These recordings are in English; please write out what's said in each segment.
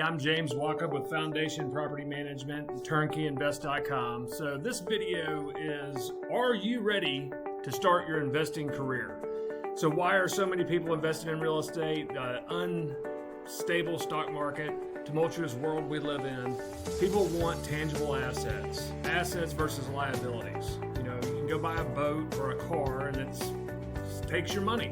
I'm James Walkup with Foundation Property Management and TurnkeyInvest.com. So this video is, are you ready to start your investing career? So why are so many people investing in real estate? Unstable stock market, tumultuous world we live in. People want tangible assets versus liabilities. You know, you can go buy a boat or a car and it takes your money.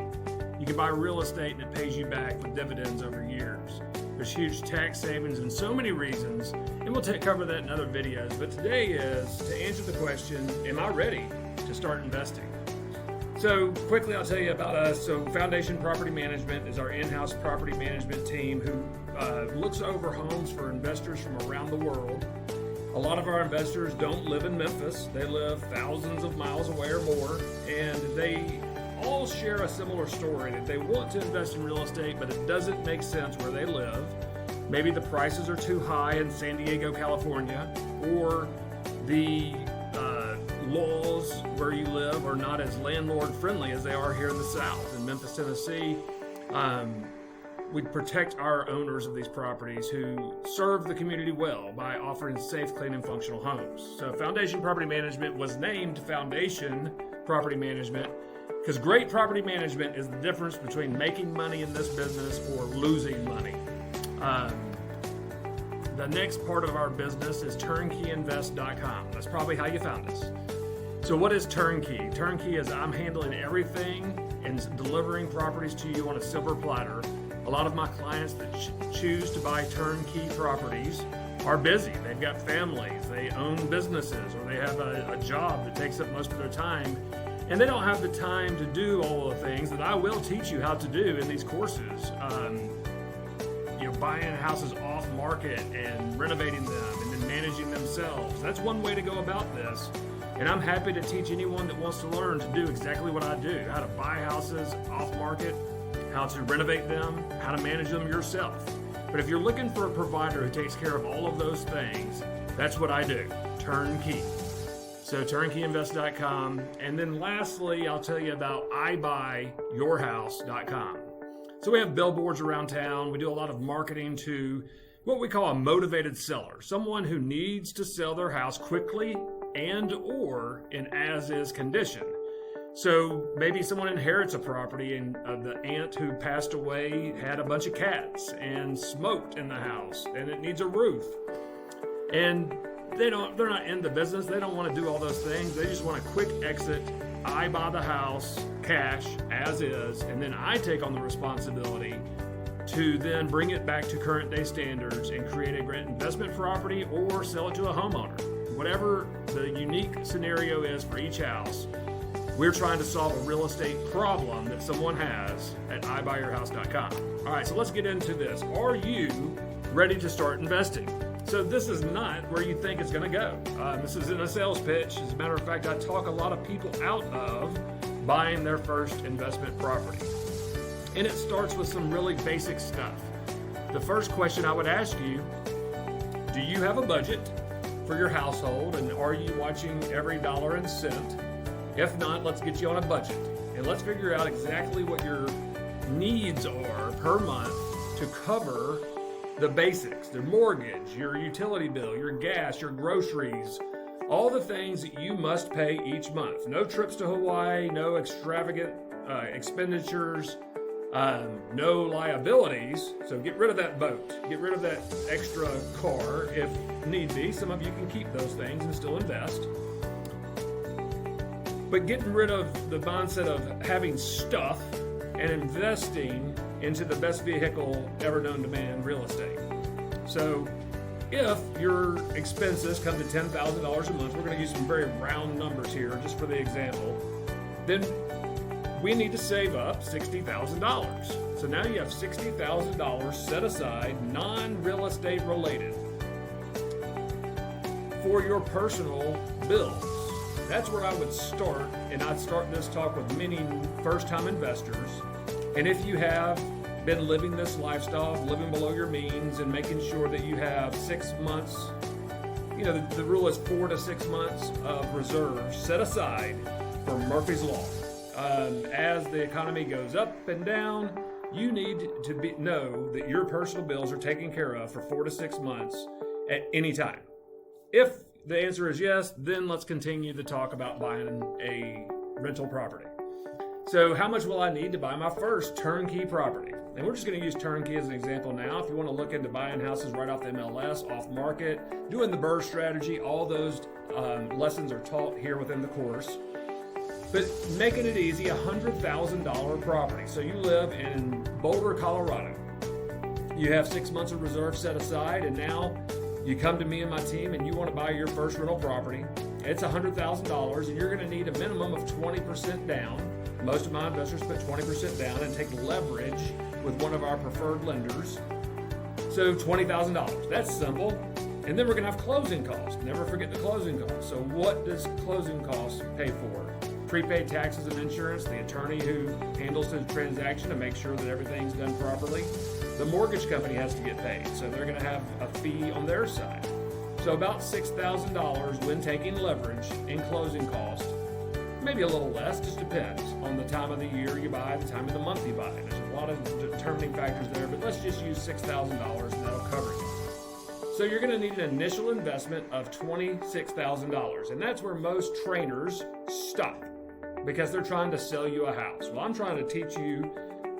You can buy real estate and it pays you back with dividends over years. There's huge tax savings and so many reasons, and we'll cover that in other videos. But today is to answer the question, am I ready to start investing? So quickly, I'll tell you about us. So Foundation Property Management is our in-house property management team who looks over homes for investors from around the world. A lot of our investors don't live in Memphis. They live thousands of miles away or more, and they all share a similar story that they want to invest in real estate, but it doesn't make sense where they live. Maybe the prices are too high in San Diego, California, or the laws where you live are not as landlord friendly as they are here in the South. In Memphis, Tennessee, we protect our owners of these properties who serve the community well by offering safe, clean, and functional homes. So Foundation Property Management was named Foundation Property Management because great property management is the difference between making money in this business or losing money. The next part of our business is TurnkeyInvest.com. That's probably how you found us. So what is Turnkey? Turnkey is I'm handling everything and delivering properties to you on a silver platter. A lot of my clients that choose to buy turnkey properties are busy. They've got families, they own businesses, or they have a job that takes up most of their time. And they don't have the time to do all the things that I will teach you how to do in these courses. Buying houses off market and renovating them and then managing themselves. That's one way to go about this. And I'm happy to teach anyone that wants to learn to do exactly what I do. How to buy houses off market, how to renovate them, how to manage them yourself. But if you're looking for a provider who takes care of all of those things, that's what I do, turnkey. So TurnkeyInvest.com. And then lastly, I'll tell you about iBuyYourHouse.com. So we have billboards around town. We do a lot of marketing to what we call a motivated seller, someone who needs to sell their house quickly and or in as-is condition. So maybe someone inherits a property and the aunt who passed away had a bunch of cats and smoked in the house and it needs a roof. And they're not in the business. They don't want to do all those things. They just want a quick exit. I buy the house cash as is, and then I take on the responsibility to then bring it back to current day standards and create a great investment property or sell it to a homeowner. Whatever the unique scenario is for each house, we're trying to solve a real estate problem that someone has at iBuyYourHouse.com. All right, so let's get into this. Are you ready to start investing? So this is not where you think it's going to go. This isn't a sales pitch. As a matter of fact, I talk a lot of people out of buying their first investment property. And it starts with some really basic stuff. The first question I would ask you, do you have a budget for your household? And are you watching every dollar and cent? If not, let's get you on a budget. And let's figure out exactly what your needs are per month to cover the basics, the mortgage, your utility bill, your gas, your groceries, all the things that you must pay each month. No trips to Hawaii, no extravagant expenditures, no liabilities. So get rid of that boat, get rid of that extra car if need be. Some of you can keep those things and still invest. But getting rid of the mindset of having stuff and investing into the best vehicle ever known to man, real estate. So if your expenses come to $10,000 a month, we're going to use some very round numbers here just for the example, then we need to save up $60,000. So now you have $60,000 set aside, non-real estate related, for your personal bills. That's where I would start, and I'd start this talk with many first-time investors. And if you have been living this lifestyle, living below your means and making sure that you have 6 months, the rule is 4 to 6 months of reserves set aside for Murphy's Law. As the economy goes up and down, you need to know that your personal bills are taken care of for 4 to 6 months at any time. If the answer is yes, then let's continue to talk about buying a rental property. So how much will I need to buy my first turnkey property? And we're just going to use turnkey as an example now. If you want to look into buying houses right off the MLS, off market, doing the BRRRR strategy, all those lessons are taught here within the course. But making it easy, $100,000 property. So you live in Boulder, Colorado. You have 6 months of reserve set aside, and now you come to me and my team and you want to buy your first rental property. It's $100,000, and you're going to need a minimum of 20% down. Most of my investors put 20% down and take leverage with one of our preferred lenders. So $20,000. That's simple. And then we're going to have closing costs. Never forget the closing costs. So what does closing costs pay for? Prepaid taxes and insurance, the attorney who handles the transaction to make sure that everything's done properly. The mortgage company has to get paid, so they're going to have a fee on their side. So about $6,000 when taking leverage in closing cost. Maybe a little less, just depends on the time of the year you buy, the time of the month you buy. There's a lot of determining factors there, but let's just use $6,000 and that'll cover you. So you're going to need an initial investment of $26,000, and that's where most trainers stop because they're trying to sell you a house. Well, I'm trying to teach you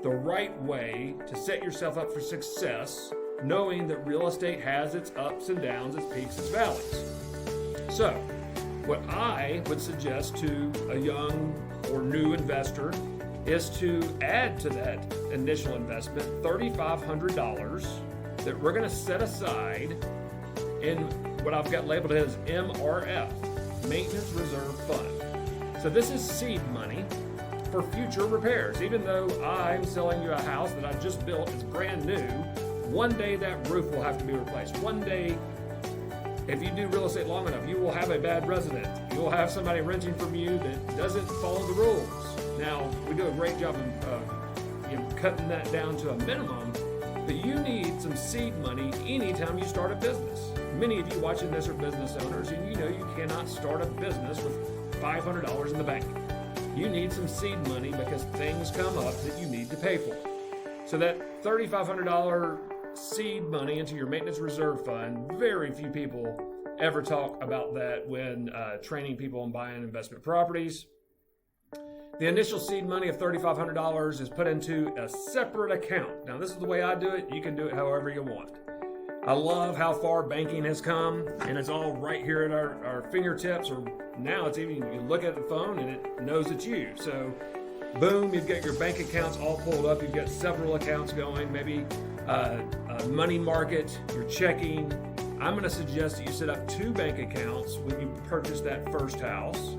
the right way to set yourself up for success, knowing that real estate has its ups and downs, its peaks, its valleys. So what I would suggest to a young or new investor is to add to that initial investment $3,500 that we're going to set aside in what I've got labeled as MRF, Maintenance Reserve Fund. So this is seed money for future repairs. Even though I'm selling you a house that I just built, it's brand new, one day that roof will have to be replaced. One day, if you do real estate long enough, you will have a bad resident. You will have somebody renting from you that doesn't follow the rules. Now, we do a great job of cutting that down to a minimum, but you need some seed money anytime you start a business. Many of you watching this are business owners, and you know you cannot start a business with $500 in the bank. You need some seed money because things come up that you need to pay for. So that $3,500 seed money into your maintenance reserve fund, very few people ever talk about that when training people on buying investment properties. The initial seed money of $3,500 is put into a separate account. Now, this is the way I do it. You can do it however you want. I love how far banking has come, and it's all right here at our fingertips, or now it's even, you look at the phone and it knows it's you. So boom, you've got your bank accounts all pulled up. You've got several accounts going, maybe a money market, your checking. I'm going to suggest that you set up 2 bank accounts when you purchase that first house.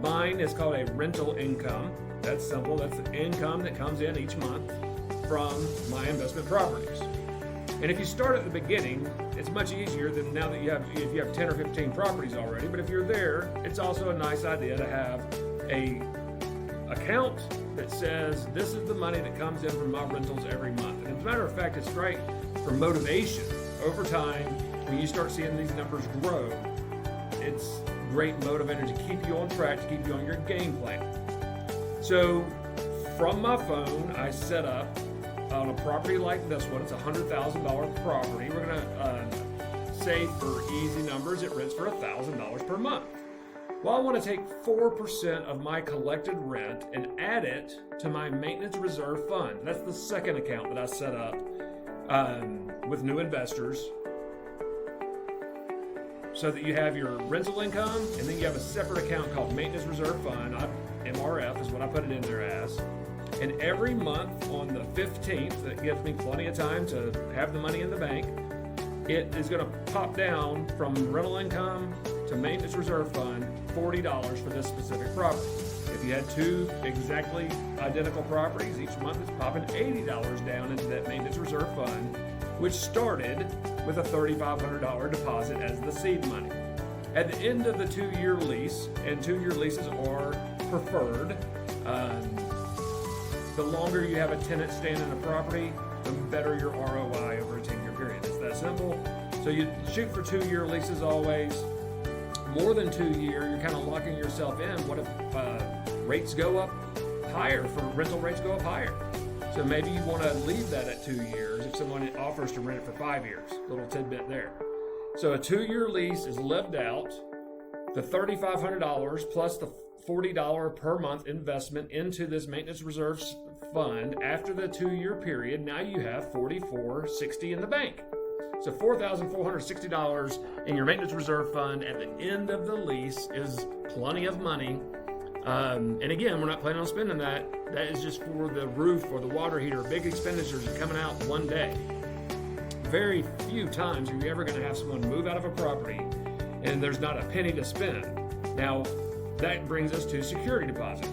Mine is called a rental income. That's simple. That's the income that comes in each month from my investment properties. And if you start at the beginning, it's much easier than now that if you have 10 or 15 properties already. But if you're there, it's also a nice idea to have a account that says this is the money that comes in from my rentals every month. And as a matter of fact, it's great for motivation. Over time, when you start seeing these numbers grow, it's great motivator to keep you on track, to keep you on your game plan. So from my phone, I set up on a property like this one. It's a $100,000 property. We're going to say for easy numbers, it rents for $1,000 per month. Well, I want to take 4% of my collected rent and add it to my maintenance reserve fund. That's the second account that I set up with new investors, so that you have your rental income, and then you have a separate account called Maintenance Reserve Fund. MRF is what I put it in there as. And every month on the 15th, that gives me plenty of time to have the money in the bank, it is going to pop down from rental income to Maintenance Reserve Fund, $40 for this specific property. If you had 2 exactly identical properties, each month it's popping $80 down into that Maintenance Reserve Fund, which started with a $3,500 deposit as the seed money. At the end of the 2-year lease, and 2-year leases are preferred, the longer you have a tenant staying in a property, the better your ROI over a 10-year period. It's that simple. So you shoot for 2-year leases always. More than 2 years, you're kind of locking yourself in. What if rates go up higher, for rental rates go up higher? So maybe you want to leave that at 2 years if someone offers to rent it for 5 years. Little tidbit there. So a 2-year lease is lived out. The $3,500 plus the $40 per month investment into this maintenance reserves fund after the 2-year period, now you have $4,460 in the bank. So $4,460 in your maintenance reserve fund at the end of the lease is plenty of money. And again, we're not planning on spending that. That is just for the roof or the water heater. Big expenditures are coming out one day. Very few times are you ever going to have someone move out of a property and there's not a penny to spend. Now, that brings us to security deposit.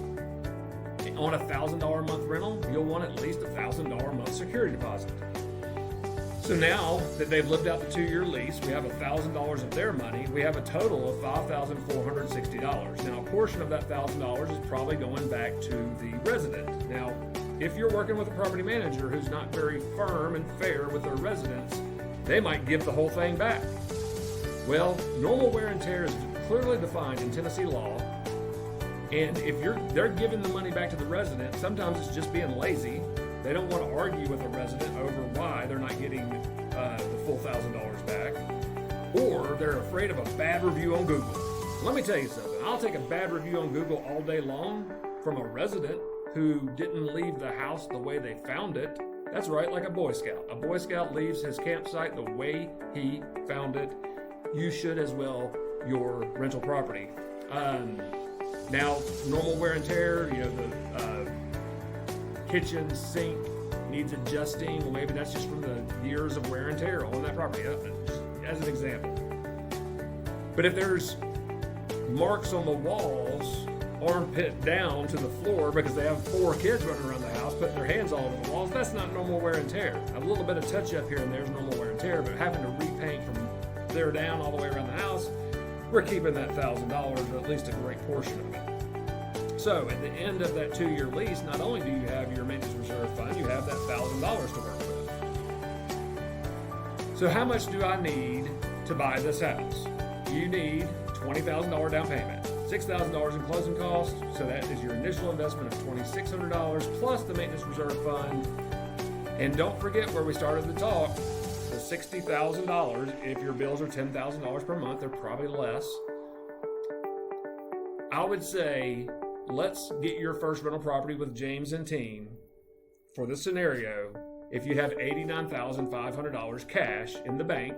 On a $1,000 a month rental, you'll want at least a $1,000 a month security deposit. So now that they've lived out the 2-year lease, we have $1,000 of their money. We have a total of $5,460. Now, a portion of that $1,000 is probably going back to the resident. Now, if you're working with a property manager who's not very firm and fair with their residents, they might give the whole thing back. Well, normal wear and tear is clearly defined in Tennessee law. And if they're giving the money back to the resident, sometimes it's just being lazy. They don't want to argue with a resident over why they're not getting the full $1,000 back, or they're afraid of a bad review on Google. Let me tell you something. I'll take a bad review on Google all day long from a resident who didn't leave the house the way they found it. That's right, like a Boy Scout. A Boy Scout leaves his campsite the way he found it. You should as well your rental property. Now, normal wear and tear, the kitchen sink needs adjusting. Well, maybe that's just from the years of wear and tear on that property, just as an example. But if there's marks on the walls, armpit down to the floor because they have 4 kids running around the house putting their hands all over the walls, that's not normal wear and tear. A little bit of touch up here and there is normal wear and tear, but having to repaint from there down all the way around the house, we're keeping that $1,000, or at least a great portion of it. So at the end of that 2-year lease, not only do you have your maintenance reserve fund, you have that $1,000 to work with. So how much do I need to buy this house? You need $20,000 down payment, $6,000 in closing costs, so that is your initial investment of $2,600 plus the maintenance reserve fund. And don't forget where we started the talk, the $60,000. If your bills are $10,000 per month, they're probably less. I would say let's get your first rental property with James and team for this scenario. If you have $89,500 cash in the bank,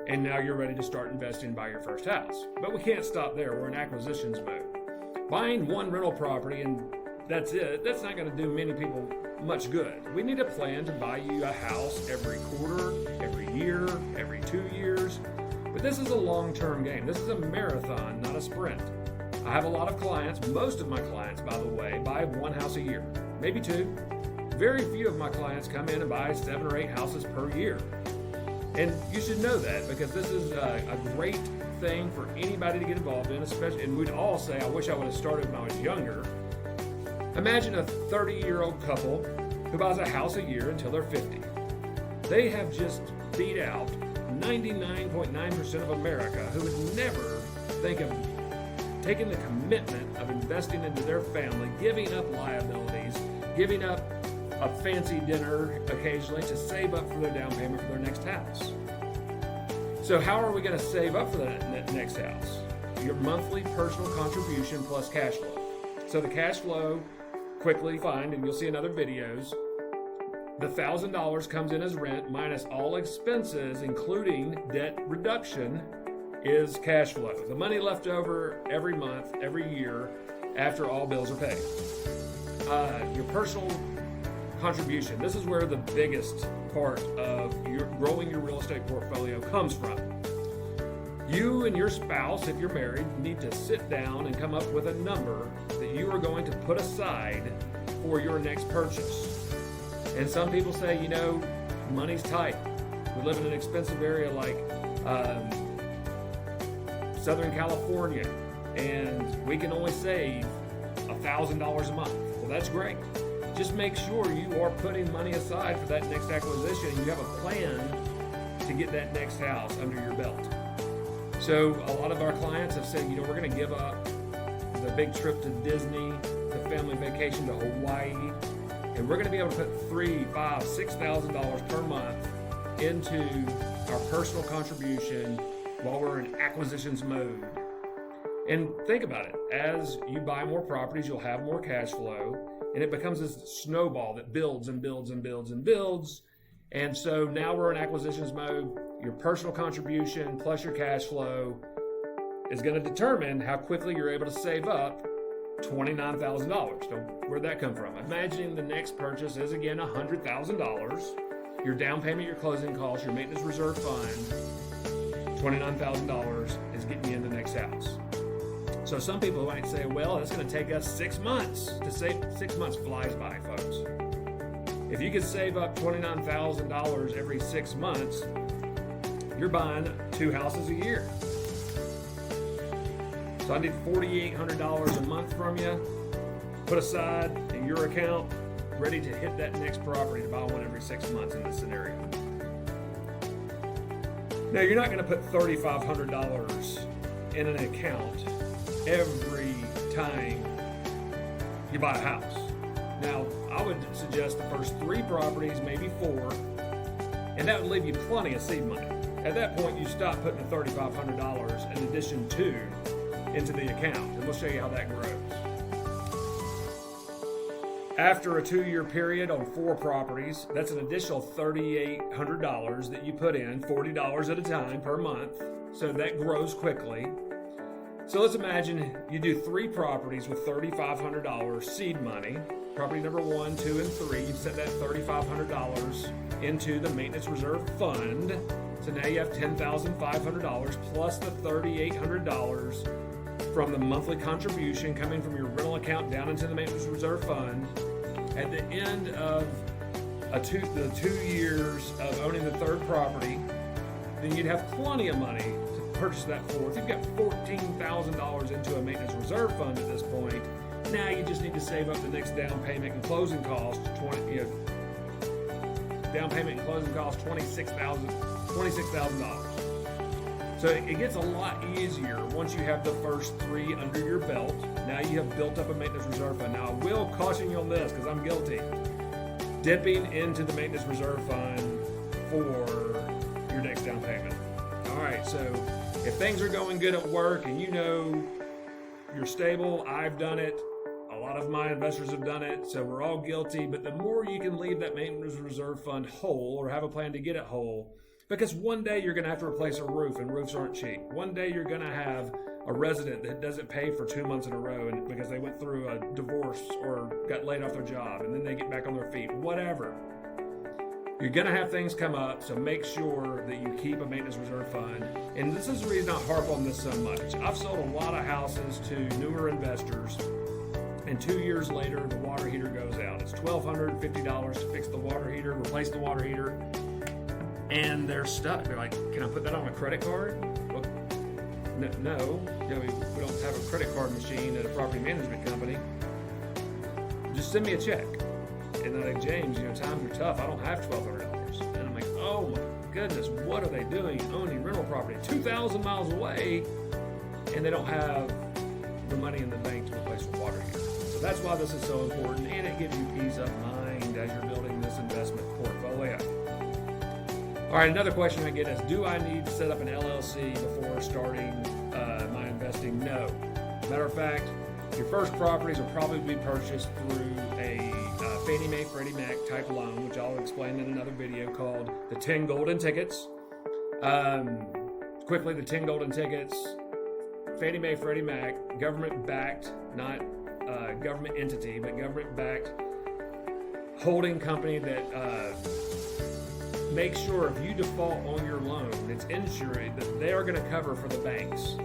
and now you're ready to start investing and buy your first house. But we can't stop there. We're in acquisitions mode. Buying one rental property and that's it, that's not going to do many people much good. We need a plan to buy you a house every quarter, every year, every 2 years. But this is a long-term game. This is a marathon, not a sprint. I have a lot of clients, most of my clients, by the way, buy one house a year, maybe 2. Very few of my clients come in and buy 7 or 8 houses per year. And you should know that because this is a great thing for anybody to get involved in, especially, and we'd all say, I wish I would have started when I was younger. Imagine a 30-year-old couple who buys a house a year until they're 50. They have just beat out 99.9% of America who would never think of taking the commitment of investing into their family, giving up liabilities, giving up a fancy dinner occasionally to save up for their down payment for their next house. So how are we going to save up for that next house? Your monthly personal contribution plus cash flow. So the cash flow, quickly find, and you'll see in other videos, the $1,000 comes in as rent minus all expenses, including debt reduction, is cash flow. The money left over every month, every year, after all bills are paid. Your personal contribution. This is where the biggest part of your growing your real estate portfolio comes from. You and your spouse, if you're married, need to sit down and come up with a number that you are going to put aside for your next purchase. And some people say, money's tight. We live in an expensive area like Southern California, and we can only save $1,000 a month. Well, that's great. Just make sure you are putting money aside for that next acquisition and you have a plan to get that next house under your belt. So a lot of our clients have said, we're going to give up the big trip to Disney, the family vacation to Hawaii, And we're going to be able to put $3,000, $5,000, $6,000 per month into our personal contribution while we're in acquisitions mode. And think about it. As you buy more properties, you'll have more cash flow, and it becomes this snowball that builds and builds and builds and builds. And so now we're in acquisitions mode. Your personal contribution plus your cash flow is going to determine how quickly you're able to save up $29,000. So where'd that come from? Imagining the next purchase is again $100,000. Your down payment, your closing costs, your maintenance reserve fund, $29,000 is getting you in the next house. So some people might say, well, it's going to take us 6 months to save. 6 months flies by, folks. If you could save up $29,000 every 6 months, you're buying 2 houses a year. So I need $4,800 a month from you, put aside in your account, ready to hit that next property to buy one every 6 months in this scenario. Now, you're not going to put $3,500 in an account every time you buy a house. Now, I would suggest the first 3 properties, maybe 4, and that would leave you plenty of seed money. At that point, you stop putting the $3,500 in addition to into the account, and we'll show you how that grows. After a 2-year period on 4 properties, that's an additional $3,800 that you put in, $40 at a time per month, so that grows quickly. So let's imagine you do 3 properties with $3,500 seed money. Property number 1, 2, and 3, you set that $3,500 into the maintenance reserve fund. So now you have $10,500 plus the $3,800 from the monthly contribution coming from your rental account down into the maintenance reserve fund. At the end of the 2 years of owning the 3rd property, then you'd have plenty of money to purchase that 4th. You've got $14,000 into a maintenance reserve fund at this point. Now you just need to save up the next down payment and closing cost. Down payment and closing cost $26,000. So it gets a lot easier once you have the first 3 under your belt. Now you have built up a maintenance reserve fund. Now I will caution you on this because I'm guilty. Dipping into the maintenance reserve fund for your next down payment. All right, so if things are going good at work and you know you're stable, I've done it. A lot of my investors have done it, so we're all guilty. But the more you can leave that maintenance reserve fund whole or have a plan to get it whole, because one day you're going to have to replace a roof, and roofs aren't cheap. One day you're going to have a resident that doesn't pay for 2 months in a row and because they went through a divorce or got laid off their job, and then they get back on their feet. Whatever. You're going to have things come up, so make sure that you keep a maintenance reserve fund. And this is the reason I harp on this so much. I've sold a lot of houses to newer investors, and 2 years later, the water heater goes out. It's $1,250 to fix the water heater, replace the water heater, and they're stuck. They're like, can I put that on a credit card? Well, no. We don't have a credit card machine at a property management company. Just send me a check. And they're like, James, times are tough. I don't have $1,200. And I'm like, oh my goodness, what are they doing owning rental property 2,000 miles away, and they don't have the money in the bank to replace the water heater? So that's why this is so important, and it gives you peace of mind as you're building this investment portfolio. All right, another question I get is, do I need to set up an LLC before starting my investing? No. Matter of fact, your first properties will probably be purchased through a Fannie Mae, Freddie Mac type loan, which I'll explain in another video, called the 10 Golden Tickets. Quickly, the 10 Golden Tickets, Fannie Mae, Freddie Mac, government-backed, not government entity, but government-backed holding company that makes sure if you default on your loan, it's insured, that they are going to cover for the banks.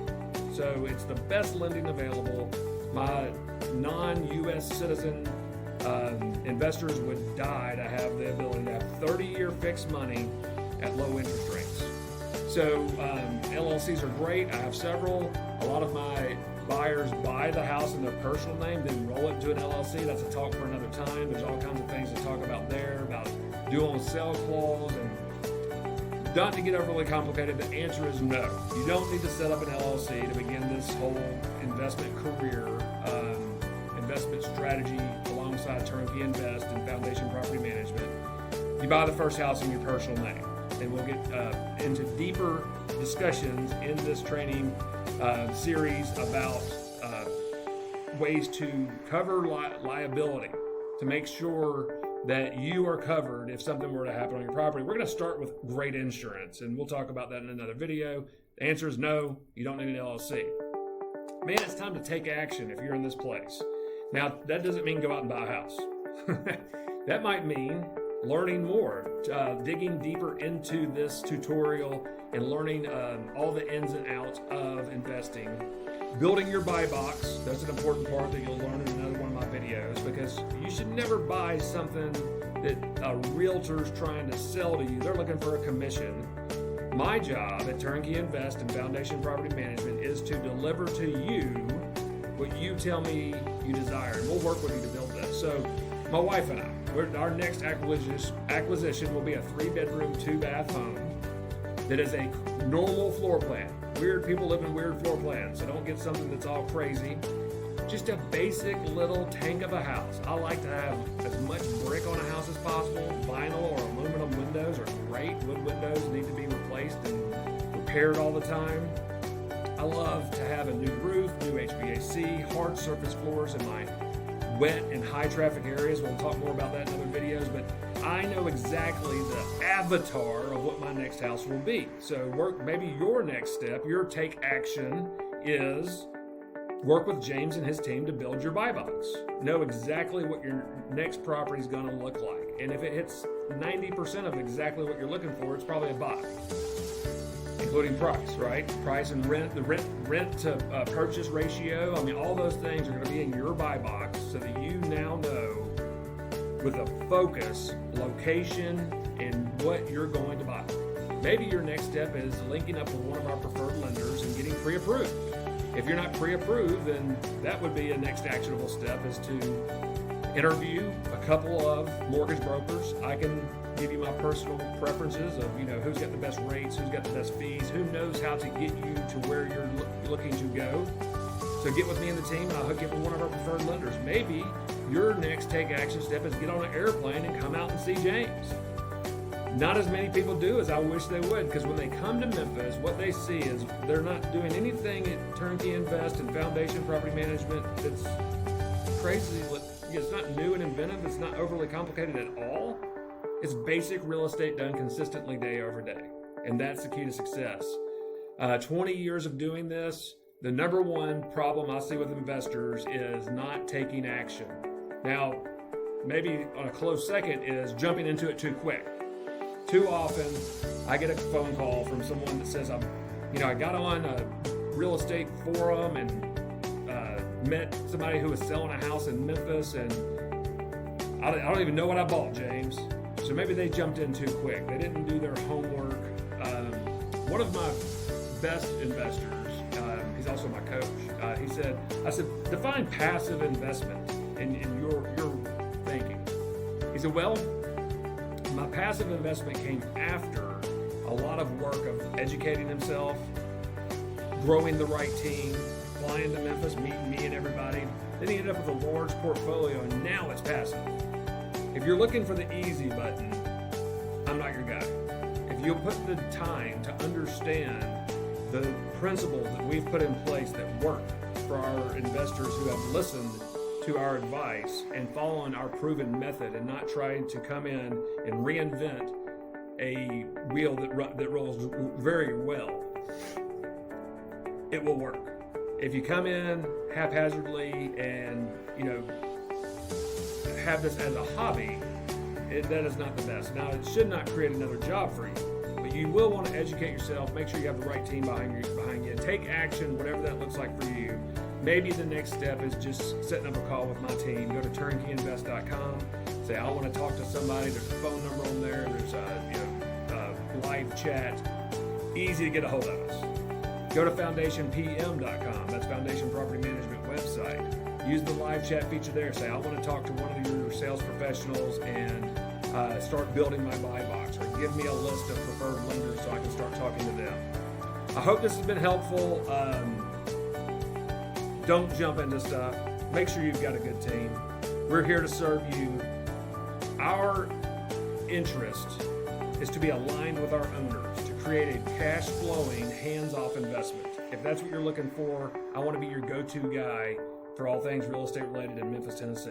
So it's the best lending available. My non-U.S. citizen investors would die to have the ability to have 30-year fixed money at low interest rates. So LLCs are great. I have several. A lot of my buyers buy the house in their personal name, then roll it into an LLC. That's a talk for another time. There's all kinds of things to talk about there, about dual and sell clause, and not to get overly complicated. The answer is no. You don't need to set up an LLC to begin this whole investment career, investment strategy alongside alongside TurnkeyInvest and Foundation Property Management, you buy the first house in your personal name. And we'll get into deeper discussions in this training series about ways to cover liability, to make sure that you are covered if something were to happen on your property. We're going to start with great insurance, and we'll talk about that in another video. The answer is no, you don't need an LLC. Man, it's time to take action if you're in this place. Now, that doesn't mean go out and buy a house. That might mean learning more, digging deeper into this tutorial and learning all the ins and outs of investing. Building your buy box, that's an important part that you'll learn in another one of my videos, because you should never buy something that a realtor's trying to sell to you. They're looking for a commission. My job at TurnkeyInvest and Foundation Property Management is to deliver to you what you tell me you desire, and we'll work with you to build this. So my wife and I, our next acquisition will be a 3-bedroom, 2-bath home that is a normal floor plan. Weird people live in weird floor plans, so don't get something that's all crazy. Just a basic little tank of a house. I like to have as much brick on a house as possible. Vinyl or aluminum windows are great. Wood windows need to be replaced and repaired all the time. I love to have a new roof, new HVAC, hard surface floors in my wet and high traffic areas. We'll talk more about that in other videos, but I know exactly the avatar of what my next house will be. So maybe your next step, your take action is work with James and his team to build your buy box. Know exactly what your next property is going to look like. And if it hits 90% of exactly what you're looking for, it's probably a buy. Including price, right? Price and rent, the rent to purchase ratio. I mean, all those things are going to be in your buy box so that you now know with a focus, location, and what you're going to buy. Maybe your next step is linking up with one of our preferred lenders and getting pre-approved. If you're not pre-approved, then that would be a next actionable step, is to interview a couple of mortgage brokers. I can give you my personal preferences of, who's got the best rates, who's got the best fees, who knows how to get you to where you're looking to go. So get with me and the team, and I'll hook you up with one of our preferred lenders. Maybe your next take action step is get on an airplane and come out and see James. Not as many people do as I wish they would, because when they come to Memphis, what they see is they're not doing anything at TurnkeyInvest and Foundation Property Management that's crazy. It's not new and inventive. It's not overly complicated at all. It's basic real estate done consistently day over day. And that's the key to success. 20 years of doing this, the number one problem I see with investors is not taking action. Now, maybe on a close second is jumping into it too quick. Too often, I get a phone call from someone that says, I got on a real estate forum and met somebody who was selling a house in Memphis, and I don't even know what I bought, James. So maybe they jumped in too quick. They didn't do their homework. One of my best investors, he's also my coach, I said, define passive investment in your thinking. He said, well, my passive investment came after a lot of work of educating himself, growing the right team, flying to Memphis, meeting me and everybody. Then he ended up with a large portfolio, and now it's passive. If you're looking for the easy button, I'm not your guy. If you'll put the time to understand the principles that we've put in place that work for our investors who have listened to our advice and following our proven method and not trying to come in and reinvent a wheel that rolls very well, it will work. If you come in haphazardly and have this as a hobby, that is not the best. Now, it should not create another job for you, but you will want to educate yourself, make sure you have the right team behind you, take action, whatever that looks like for you. Maybe the next step is just setting up a call with my team. Go to TurnkeyInvest.com, say, I want to talk to somebody. There's a phone number on there. There's a live chat. Easy to get a hold of us. Go to FoundationPM.com. That's Foundation Property Management website. Use the live chat feature there. Say, I want to talk to one of your sales professionals and start building my buy box, or give me a list of preferred lenders so I can start talking to them. I hope this has been helpful. Don't jump into stuff. Make sure you've got a good team. We're here to serve you. Our interest is to be aligned with our owners, to create a cash flowing, hands-off investment. If that's what you're looking for, I want to be your go-to guy for all things real estate related in Memphis, Tennessee.